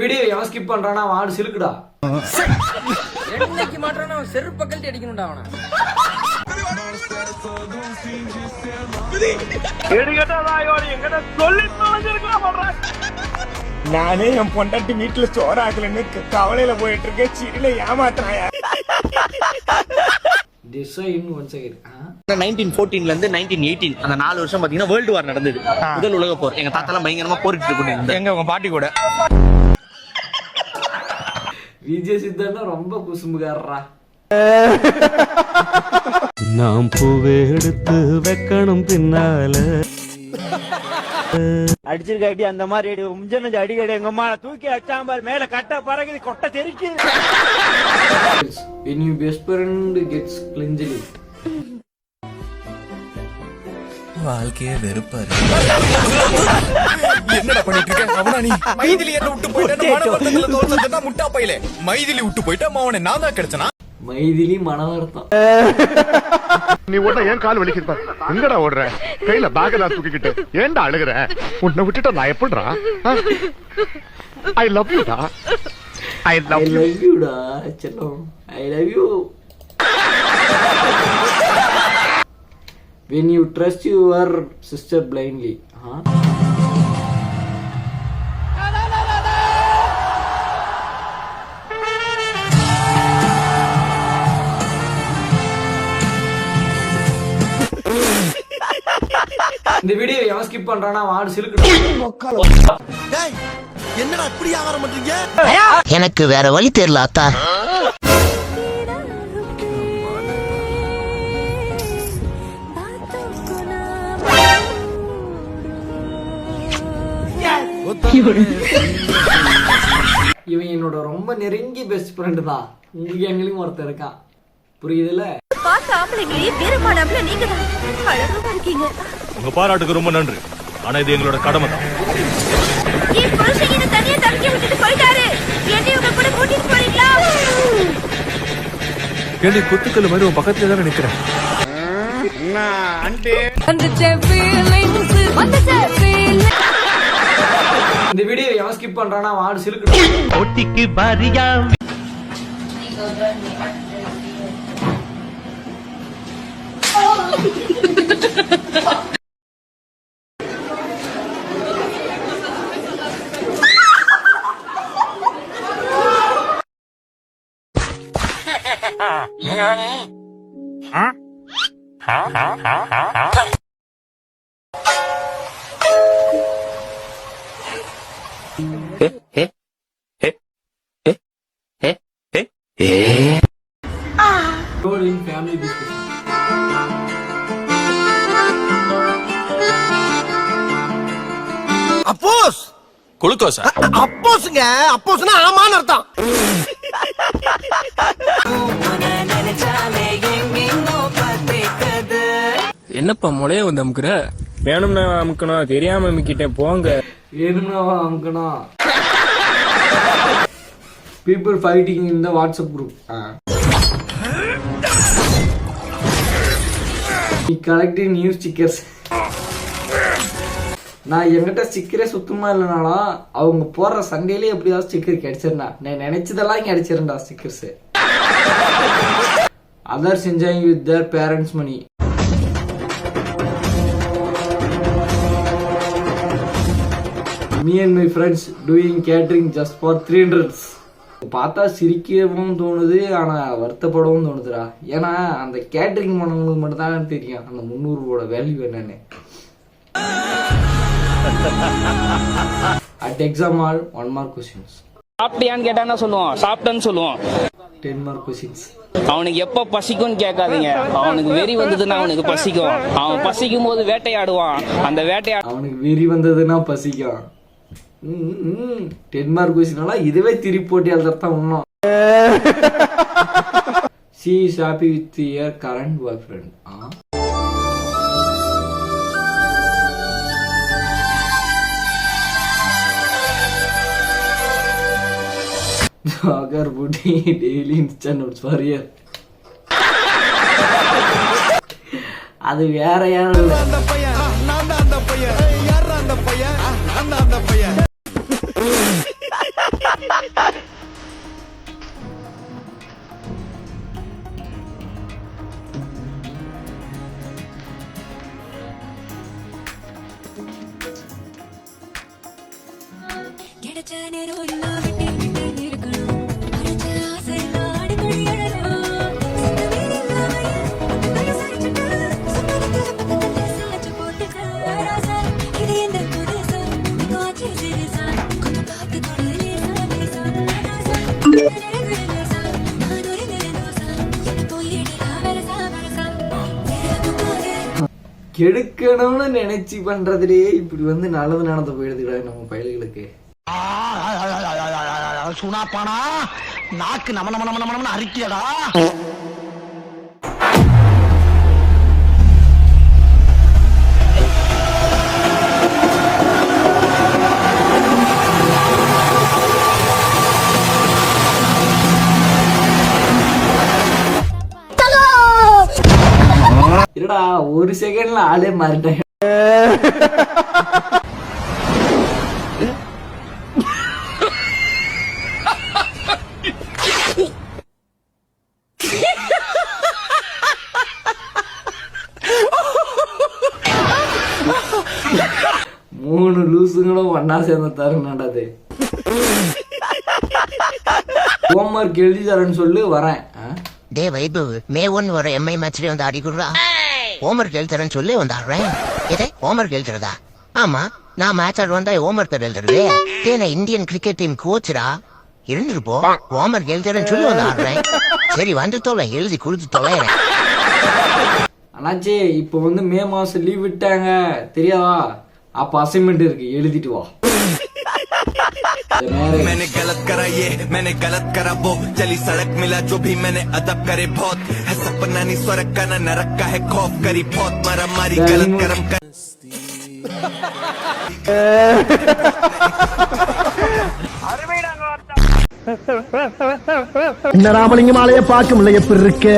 Video எவன் skip பண்றானா வாடு சிலுக்குடா. என்னைக்கு மாட்டறானா செருப்பு கழட்டி அடிக்கணும்டா அவன. எடிகட்ட நாயோடி எங்கட சொல்லி தொலைஞ்சிருக்கலாம் பண்றேன். நானே என் பொண்டாட்டி வீட்டுல சோறாக்கலன்னு கவலையில போயிட்டு இருக்கேன். சீரில ஏமாத்துறாயா? Design one second. 1914 ல இருந்து 1918 அந்த 4 வருஷம் பாத்தீங்கன்னா வேர்ல்டு வார் நடந்தது. முதல் உலக போர். எங்க தாத்தா எல்லாம் பயங்கரமா போரிட்டு இருக்காங்க. எங்க உங்க பாட்டி கூட விஜய் சித்தன்னா ரொம்ப குசும்புகாரரா. நாம் பூவே எடுத்து வைக்கணும் பின்னால அடிச்சிருக்க அடி அந்த மாதிரி முஞ்சன அடிக்கடி எங்க அம்மா தூக்கி அச்சாம்பார் மேல கட்ட பறகுது கொட்டை தெரிச்சு. When your best friend gets clinging. வாழ்க்கையே வெறுப்பாரு. என்னடா பண்ணிட்டு இருக்க? அவனா நீ மைதிலி என்ன விட்டு போயிட்டா மனவர்த்தத்துல தோல்சட்டா முட்டா பையிலே மைதிலி விட்டு போயிட்டா அவனை நான் தான் கிடைச்சனா மைதிலி மனவர்த்தம். நீ ஓட ஏன் கால் வலிக்குது பாரு. எங்கடா ஓடுற? கையில பேக்கெல்லாம் தூக்கிக்கிட்டு ஏன்டா அழுகுற? உன்னை விட்டுட்டா நான் எப்படிடா? ஐ லவ் யூ டா. ஐ லவ் யூ டா செல்லம். I love you. When you trust your sister blindly. இந்த வீடியோ எவன் ஸ்கிப் பண்றானா வாடு சிலுக்குடா. என்னடா இப்படி ஆவற பண்றீங்க? எனக்கு வேற வழி தெரியல அத்தா. இவன் என்னோட ரொம்ப நெருங்கிய பெஸ்ட் ஃப்ரெண்டு தான். உங்களுக்கு எங்களுக்கும் ஒருத்தர் இருக்கான், புரியுதுல? உங்க பாராட்டுக்கு ரொம்ப நன்றி. ஆனா இது எங்களோட கடமை தான். கேள்வி குத்துக்கள் மாதிரி உன் பக்கத்துல தான் நிக்கிறேன். இந்த வீடியோ எவன் ஸ்கிப் பண்றானா வாடு சிலுக்குடா. ஒட்டிக்கு பாரியா Role in family discussion. அப்போஸ் குளுக்கோஸ். அப்போஸ்ங்க, அப்போஸ்னா ஆமான்னு அர்த்தம். என்னப்பா முளைய வந்து அமுக்குற? வேணும்னா அமுக்கணும், தெரியாம அமுக்கிட்டேன் போங்க. வேணும்னா அமுக்கணும். People fighting in the WhatsApp group. He collected new stickers. நான் என்கிட்ட ஸ்டிக்கரே சுத்தமா இல்லைனாலும் அவங்க போடுற சண்டையிலே எப்படியாவது ஸ்டிக்கர் கிடைச்சிருந்தா நான் நினைச்சதெல்லாம் இங்க அடிச்சிருந்தா stickers. Others enjoying with their parents' money. Me and my friends doing catering just for 300. பார்த்தா சிரிக்கவும் தோணுது, ஆனா வருத்தப்படவும் தோணுதுடா. ஏன்னா அந்த கேட்டரிங் பண்ணவங்களுக்கு மட்டும் தான் தெரியும் அந்த 300 வேல்யூ என்னன்னு. At exam hall 1 mark questions. சாப்பிட்டியான்னு கேட்டா என்ன சொல்லுவான்? சாப்பிட்டேன்னு சொல்லுவான். 10 mark questions. அவனுக்கு எப்ப பசிக்கும்னு கேட்காதீங்க. அவனுக்கு வெறி வந்ததுன்னா அவனுக்கு பசிக்கும். அவன் பசிக்கும் போது வேட்டையாடுவான். அந்த அவனுக்கு வெறி வந்ததுன்னா பசிக்கும். 10 mark question இதுவே திருப்பி போட்டி எழுதுறதான் இன்னும். She is happy with your current boyfriend. Jogger booty daily instant notes for you. அது வேற யாரும் அந்த பையன் நான் தான் அந்த பையன் யார் அந்த பையன் நான் தான் அந்த பையன் கெடுக்கணும்னு நினைச்சு பண்றதுலயே இப்படி வந்து நல்லது நடந்து போயிடுதுடா நம்ம பயல்களுக்கு. சுனாப்பானா நாக்கு நம நம நம நம அரிக்கியடா. இல்லடா ஒரு செகண்ட்ல ஆளே மாறிட்டேன். மூணு லூசுங்களும் ஒன்னா சேர்ந்த தருணாடாது. ஹோம்ஒர்க் எழுதி தரேன்னு சொல்லு வரேன். டே வைபவ் மே 1 வர எம்ஐ மேட்ச்ல வந்து அடிக்குறா. ஹோம்ஒர்க் எழுதுறேன்னு சொல்லி வந்தாடுறேன். இதே ஹோம்ஒர்க் எழுதுறதா? ஆமா, நான் மேட்ச் ஆட வந்தா ஹோம்ஒர்க் எழுதுறது. நான் இந்தியன் கிரிக்கெட் டீம் கோச்சரா இருந்துருப்போம். ஹோம்ஒர்க் எழுதுறேன்னு சொல்லி வந்தாடுறேன். சரி வந்து தொலை, எழுதி கொடுத்து தொலைறேன். அண்ணாச்சி இப்போ வந்து மே மாசம் லீவ் விட்டாங்க தெரியாதா? அப்ப அசைன்மெண்ட் இருக்கு, எழுதிட்டு வா. मैंने गलत करा ये, मैंने गलत करा वो, चली सड़क मिला जो भी मैंने अदब करे बहुत, है सपना नहीं स्वर्ग का ना नरक का है खौफ करी बहुत, मारा मारी गलत कर्म कर. என்ன ராமலிங்கம் ஆலைய பார்க்க முடியல எப்படி இருக்கு?